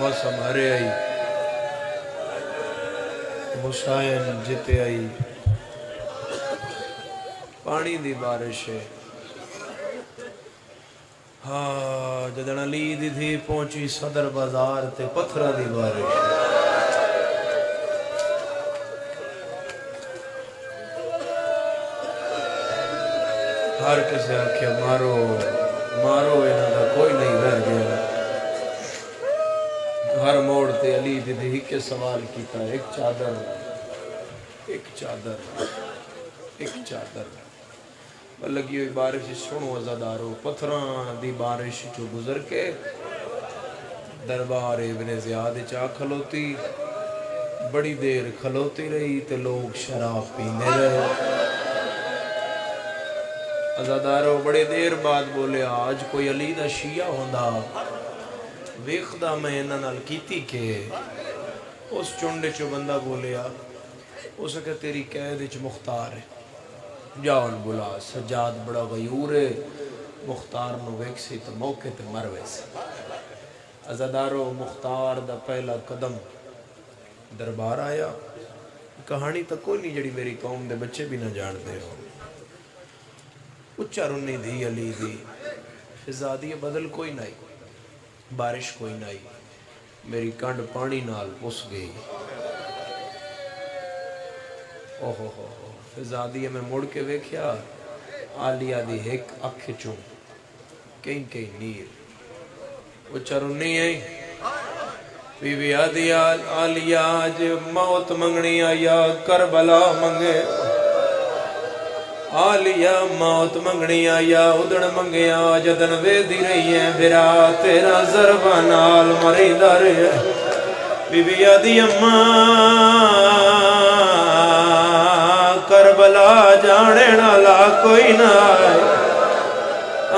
قسم ہرے آئی حسین جتے آئی پانی دی بارش ہے ہاں جدن علی دی تھی پہنچی صدر بازار تے پتھرہ دی بارش ہر کسے آکھیا مارو مارو انہاں دا کوئی نہیں رہ گیا ہر موڑ تے علی دی ہی کے سوال کیتا ایک چادر لگی ہوئی بارش سنو عزادارو پتھران دی بارش جو گزر کے دربار ابن زیاد چاہ کھلوتی بڑی دیر کھلوتی رہی تے لوگ شراب پینے رہے عزادارو بڑے دیر بعد بولے آج کوئی علی دا شیعہ ہوندہ ویخدہ میں انہاں نال کیتی کہ اس چنڈے چو بندہ بولیا اسے کہ تیری قید اچ مختار ہے جاؤن بلا سجاد بڑا غیور ہے مختار نو ویکسی تو موقع تے مر ویسے عزادارو مختار دا پہلا قدم دربار آیا کہانی تا کوئی نہیں جڑی میری قوم دے بچے بھی نہ جان دے ہو اچھا رنی دی علی دی فضا دی بدل کوئی نہیں بارش کوئی نہیں میری کنڈ پانی نال پس گئی اوہو ہو فضا دی میں مڑ کے ویکھیا آلیہ دی ایک اکھ چوں کہیں نیر اچھا رنی ہے بی بی آدھی آلیہ آج موت منگنی آیا کربلا منگے آلیہ موت منگنی آیا ادن منگیا جدن وے دی رہی ہے بھرا تیرا ضربہ نال مری در ہے بی بی آدھی اماں کربلا جانے نالا کوئی نہ آئے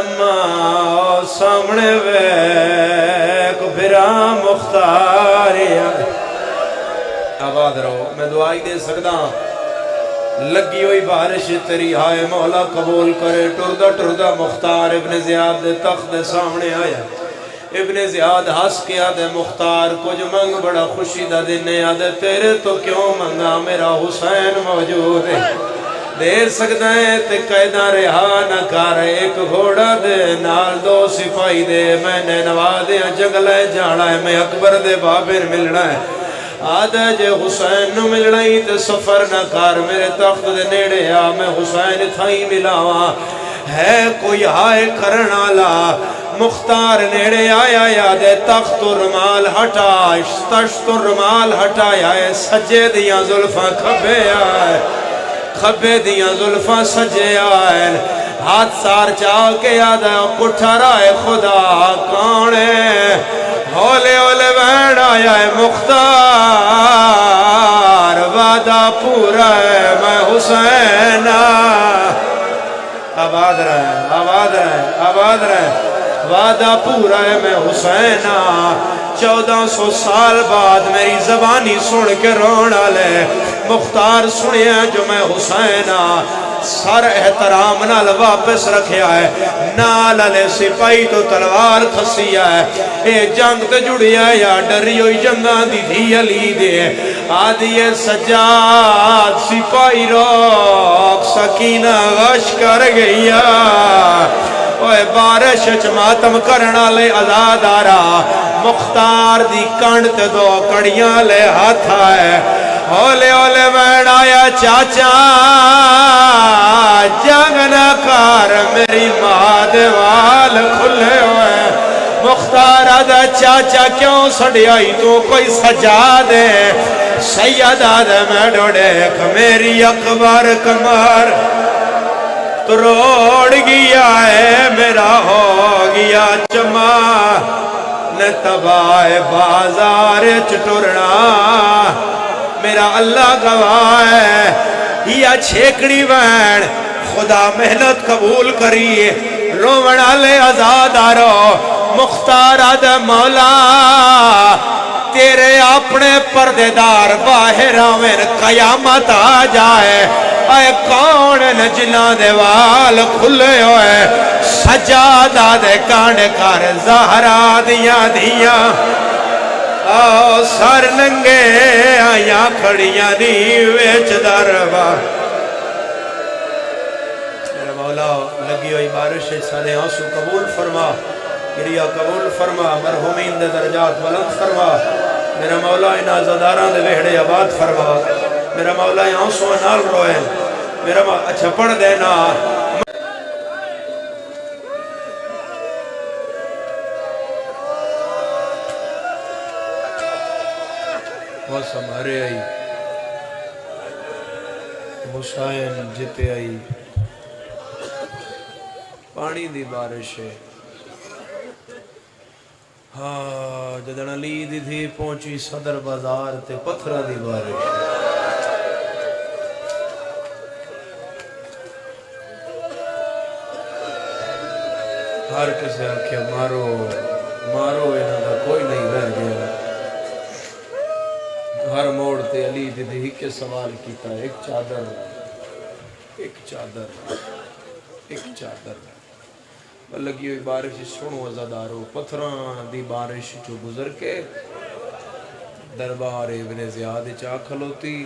اماں سامنے ویک بھرا مختار آباد رہو میں دعائی دے سکتا لگی ہوئی بارش تیری ہائے مولا قبول کرے ٹردہ مختار ابن زیاد دے تخت دے سامنے آیا ابن زیاد ہس کیا دے مختار کچھ منگ بڑا خوشی دا دینے آدھے تیرے تو کیوں منگا میرا حسین موجود ہے دے سکتا ہے تے قیدہ رہا نہ کر ایک گھوڑا دے نال دو سپاہی دے میں نے نوادیاں جنگلے جانا ہے میں اکبر دے بابر ملنا ہے آدھا جے حسین نو ملنا ہی تے سفر نہ کر میرے تخت دے نیڑے آ میں حسین تھائی ملاواں ہے کوئی ہائے کرنا لا مختار نیڑے آیا یادے تخت و رمال ہٹا تشت و رمال ہٹا آئے سجے دیاں ظلفاں کھبے آئے کھبے دیاں ظلفاں سجے آئے ہاتھ سار چاہ کے یادہ کٹھا رائے خدا کانے ہولے ہولے بین آیا ہے مختار وعدہ پورا ہے میں حسین آباد رہے وعدہ پورا ہے میں حسین 1400 سال بعد میری زبانی سن کے رونا لے مختار سنیا جو میں حسین سر احترام نال واپس رکھیا ہے نال علی سپاہی تو تلوار کھسیا ہے اے جنگ تے جڑیا یا ڈری ہوئی جنگاں دی تھی علی دے آدھی سجاد سپاہی روک سکینہ غش کر گیا اوے بارش ماتم کرنا لے آزاد آرا مختار دی کنڈ تے دو کڑیاں لے ہاتھ آئے ہولے ہولے بیڑ آیا چاچا جنگ نہ کار میری ماں دیوال کھلے ہوئے مختار آدھا چاچا کیوں سڑیائی تو کوئی سجا دے سید آدھا میں ڈوڑیک میری اکبر کمر تو روڑ گیا ہے میرا ہو گیا چما نہ تباہ بازار چٹورنا میرا اللہ گواہ ہے یا چھیکڑی وین خدا محنت قبول کریے رومن آلے آزاد آرو مختار آد مولا تیرے اپنے پردے دار باہر آوین قیامت آ جائے اے کون نجنا دیوال کھلے ہوئے سجادہ دے کانڈ کر زہرہ دیا دیا آؤ سر ننگے آیا کھڑیاں نہیں ویچ دربار میرا مولا لگی ہوئی بارش سارے آنسو قبول فرما گریہ قبول فرما مرحومین دے درجات بلند فرما میرا مولا ان عزاداران دے وحڑے آباد فرما میرا مولا آنسو نال روئے میرا مولا اچھا پڑھ دینا بس ہمارے آئی حسین جتے آئی پانی دی بارش ہے ہاں جدن علی دی تھی پہنچی صدر بازار تے پتھرہ دی بارش ہر کسے آکھیا مارو مارو انہاں دا کوئی نہیں رہ گیا ہر موڑ تے علی دی ہی کے سوال کیتا ایک چادر لگی ہوئی بارش سنو عزادارو پتھران دی بارش جو گزر کے دربار ابن زیاد چاہ کھلوتی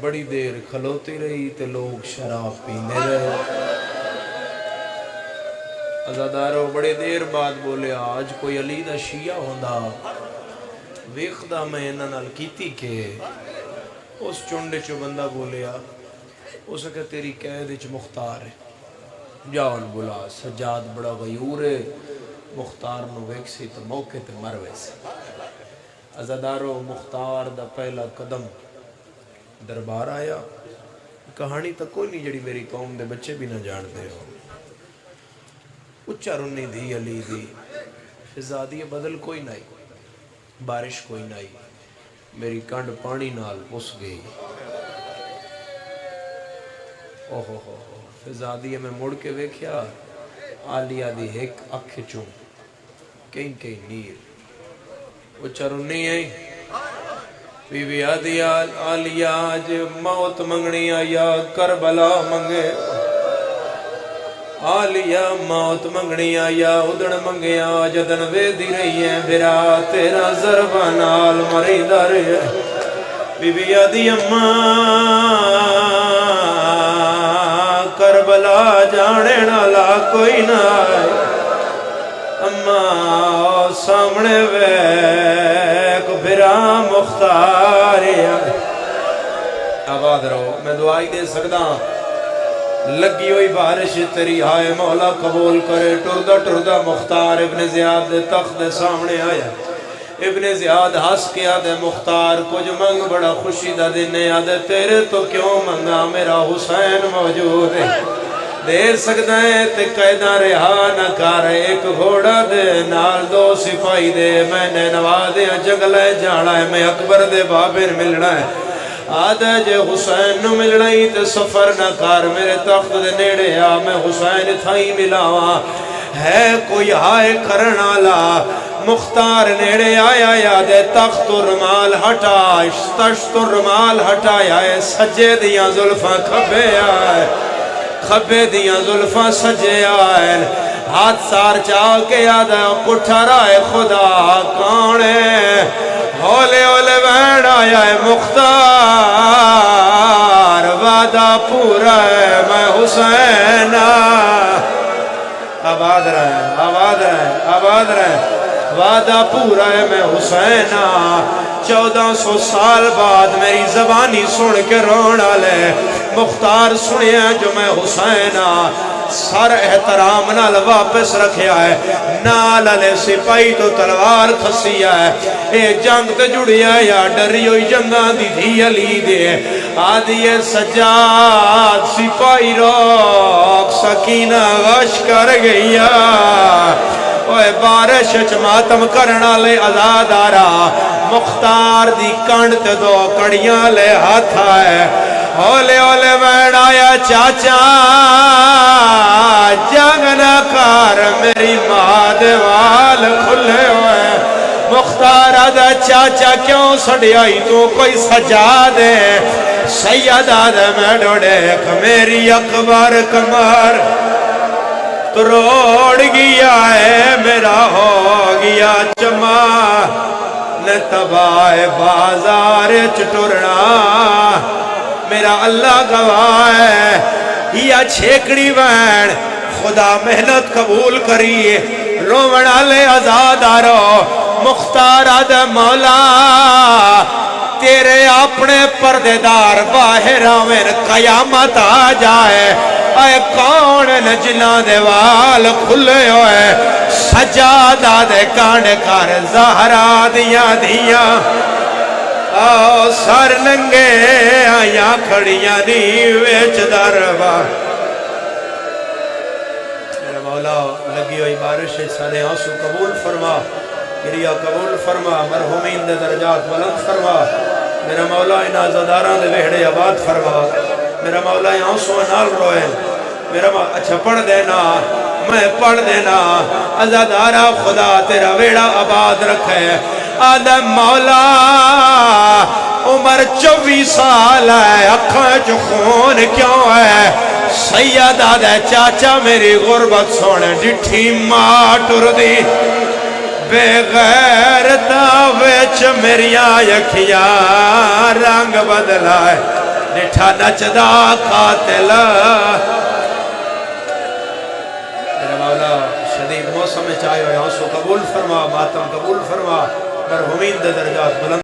بڑی دیر کھلوتی رہی تے لوگ شراب پینے رہے عزادارو بڑے دیر بعد بولے آج کوئی علی دا شیعہ ہوندہ ویخدہ میں انہاں نال کیتی کہ اس چونڈے چو بندہ بولیا اسے کہ تیری قید اچ مختار ہے جاؤن بلا سجاد بڑا غیور ہے مختار نو ویک سی تو موقع تے مر ویسے عزادارو مختار دا پہلا قدم دربار آیا کہانی تا کوئی نہیں جڑی میری قوم دے بچے بھی نہ جانتے ہو اچھا رنی دی علی دی فضادی بدل کوئی نہیں بارش کوئی نہیں میری کنڈ پانی نال پس گئی اوہو ہو فضادی میں مڑ کے ویکھیا آلیہ دی ایک اکھ چوں کہیں نیر وہ چرنی ہے بی بی آدھی آلیہ آج موت منگنی آیا کربلا منگے آلیہ موت منگنی آیا ادھن منگیا جدن ویدی رہی ہے بھرا تیرا ضربہ نال مری در ہے بی بی آدھی اماں کربلا جانے نالا کوئی نہ آئے اماں سامنے ویک بھرا مختار آباد رہو میں دعائی دے سکتا لگی ہوئی بارش تیری ہائے مولا قبول کرے ٹردہ مختار ابن زیاد دے تخت دے سامنے آیا ابن زیاد ہس کیا دے مختار کچھ منگ بڑا خوشی دا دن آدھے تیرے تو کیوں منگا میرا حسین موجود ہے دیر سکتا ہے تے قیدہ رہا نہ کار ایک گھوڑا دے نال دو سپاہی دے میں نے نوازے جنگلے جانا ہے میں اکبر دے بابر ملنا ہے آدھے جے حسین نو ملنا ہی تے سفر نہ کار میرے تخت دے نیڑے آ میں حسین تھائی ملاواں ہے کوئی ہائے کرنا لا مختار نیڑے آیا یادے تخت و رمال ہٹا تشت و رمال ہٹایا سجے دیاں ظلفاں کھبے آئے خبے دیاں ظلفاں سجے آئے ہاتھ سار چاہ کے یادا کٹھا رائے خدا کانے ہولے ہولے بیڑ آیا ہے مختار وعدہ پورا ہے میں حسین آباد رہے وعدہ پورا ہے میں حسین 1400 سال بعد میری زبانی سن کے رونا لے مختار سنیا جو میں حسین سر احترام نال واپس رکھیا ہے نال علی سپاہی تو تلوار کھسیا ہے اے جنگ تے جڑیا یا ڈری ہوئی جنگاں دی دھی علی دے آدھی سجاد سپاہی روک سکینہ غش کر گیا اوے بارش ماتم کرنا لے آزاد آرا مختار دی کنڈ تے دو کڑیاں لے ہاتھ آئے ہولے ہولے بیڑ آیا چاچا جنگ نہ کار میری ماں دیوال کھلے ہوئے مختار آدھا چاچا کیوں سڑیائی تو کوئی سجا دے سید آدھا میں ڈوڑے میری اکبر کمر توڑ گیا ہے میرا ہو گیا چما نے تباہ بازار چٹورنا میرا اللہ گواہ ہے یا چھیکڑی بین خدا محنت قبول کریے رومن آلے آزاد آرو مختار آد مولا تیرے اپنے پردیدار باہر آوین قیامت آ جائے اے کون نجنا دیوال کھلے ہوئے سجادہ دے کانڈ کار زہرا دیا دیا آؤ سر ننگے آیا کھڑیاں نیویچ دربار میرے مولا لگی ہوئی بارش سارے آنسو قبول فرما گریہ قبول فرما مرحومین دے درجات بلند فرما میرا مولا ان آزاداران دے وحڑے آباد فرما میرا مولا آنسو نال روئے میرا مولا اچھا پڑھ دینا میں پڑھ دینا آزادارہ خدا تیرا ویڑا آباد رکھے آدم مولا عمر 24 سال ہے اکھاں جو خون کیوں ہے سیدہ دے چاچا میری غربت سونے ڈٹھی ماں ٹر دی بے غیرتا ویچ میری آیکھیا رنگ بدلائے ڈٹھا نچدا قاتل میرے مولا شدید موسم چاہے ہوئے آنسو قبول فرما ماتم قبول فرما مرحومین دے درجات بلند